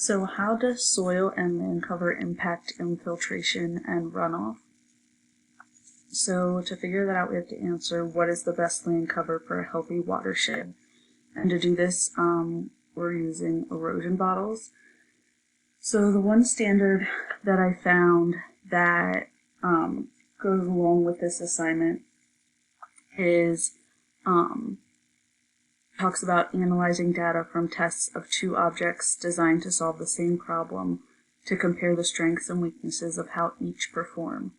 So how does soil and land cover impact infiltration and runoff? So to figure that out, we have to answer what is the best land cover for a healthy watershed. And to do this, we're using erosion bottles. So the one standard that I found that goes along with this assignment is talks about analyzing data from tests of two objects designed to solve the same problem to compare the strengths and weaknesses of how each perform.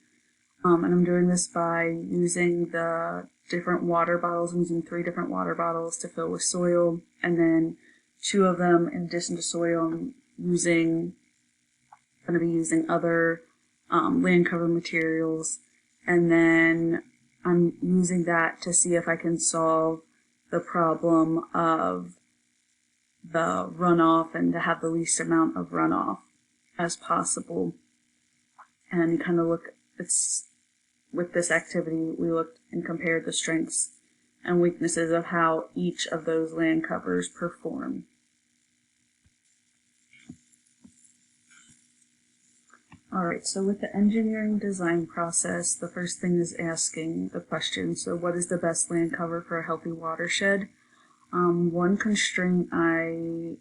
And I'm doing this by using the different water bottles. I'm using 3 different water bottles to fill with soil, and then 2 of them, in addition to soil, I'm going to be using other land cover materials, and then I'm using that to see if I can solve the problem of the runoff and to have the least amount of runoff as possible. And kind of with this activity, we looked and compared the strengths and weaknesses of how each of those land covers perform. Alright, so with the engineering design process, the first thing is asking the question, so what is the best land cover for a healthy watershed? One constraint I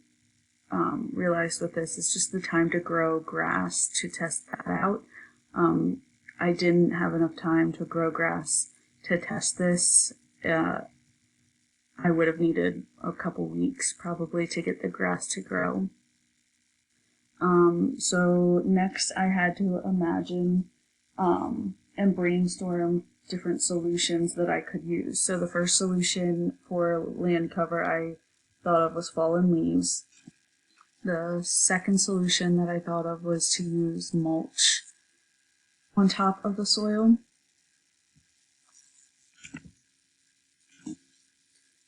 realized with this is just the time to grow grass to test that out. I didn't have enough time to grow grass to test this. I would have needed a couple weeks probably to get the grass to grow. So next I had to imagine and brainstorm different solutions that I could use. So the first solution for land cover I thought of was fallen leaves. The second solution that I thought of was to use mulch on top of the soil.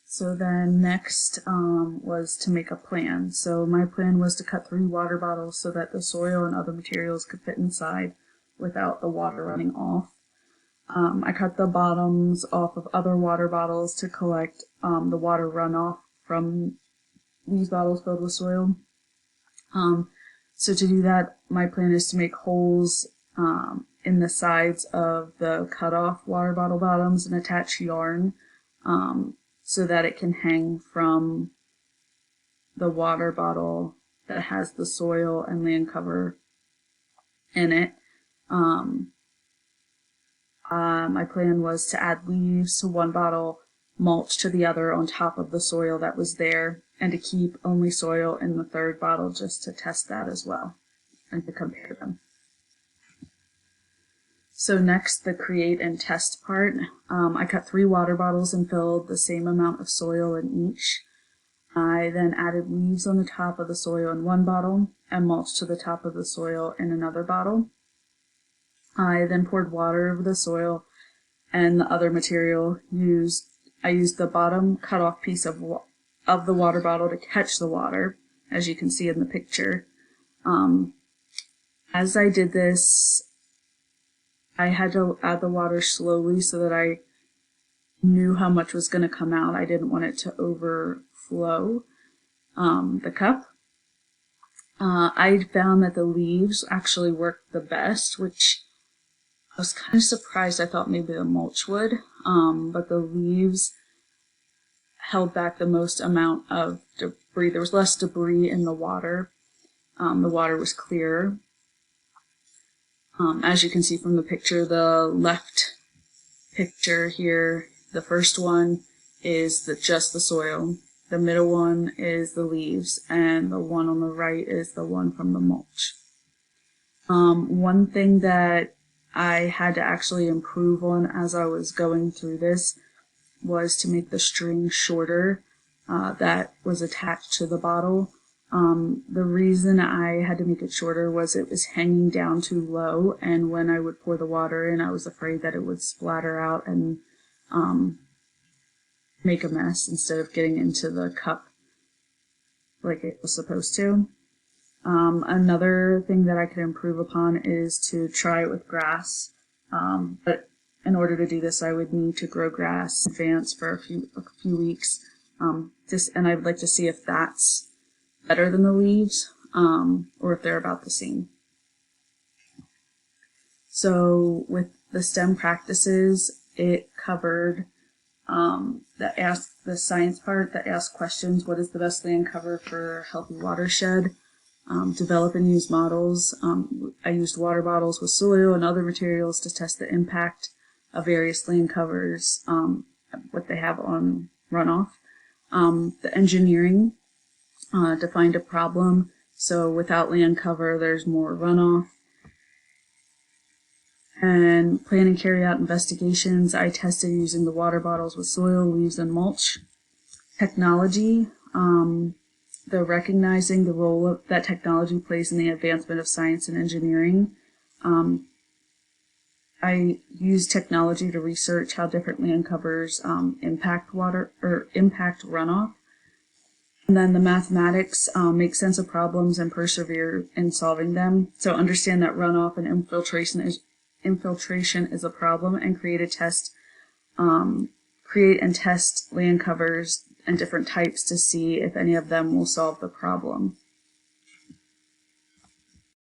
So then next was to make a plan. So my plan was to cut 3 water bottles so that the soil and other materials could fit inside without the water running off. I cut the bottoms off of other water bottles to collect the water runoff from these bottles filled with soil. So to do that, my plan is to make holes in the sides of the cut off water bottle bottoms and attach yarn so that it can hang from the water bottle that has the soil and land cover in it. My plan was to add leaves to one bottle, mulch to the other on top of the soil that was there, and to keep only soil in the third bottle just to test that as well and to compare them. So next, the create and test part. I cut 3 water bottles and filled the same amount of soil in each. I then added leaves on the top of the soil in one bottle and mulch to the top of the soil in another bottle. I then poured water over the soil and the other material I used the bottom cut off piece of the water bottle to catch the water, as you can see in the picture. As I did this, I had to add the water slowly so that I knew how much was going to come out. I didn't want it to overflow the cup. I found that the leaves actually worked the best, which I was kind of surprised. I thought maybe the mulch would, but the leaves held back the most amount of debris. There was less debris in the water. The water was clearer. As you can see from the picture, the left picture here, the first one is just the soil, the middle one is the leaves, and the one on the right is the one from the mulch. One thing that I had to actually improve on as I was going through this was to make the string shorter that was attached to the bottle. The reason I had to make it shorter was it was hanging down too low, and when I would pour the water in, I was afraid that it would splatter out and make a mess instead of getting into the cup like it was supposed to. Another thing that I could improve upon is to try it with grass, but in order to do this, I would need to grow grass in advance for a few weeks, and I'd like to see if that's better than the leaves. or if they're about the same. So with the STEM practices, it covered the science part that asked questions: what is the best land cover for a healthy watershed? Develop and use models. I used water bottles with soil and other materials to test the impact of various land covers, what they have on runoff. The engineering defined a problem. So without land cover, there's more runoff. And plan and carry out investigations. I tested using the water bottles with soil, leaves, and mulch. Technology, the recognizing the role that technology plays in the advancement of science and engineering. I used technology to research how different land covers impact water or impact runoff. And then the mathematics, make sense of problems and persevere in solving them. So understand that runoff and infiltration is a problem, and create and test land covers and different types to see if any of them will solve the problem.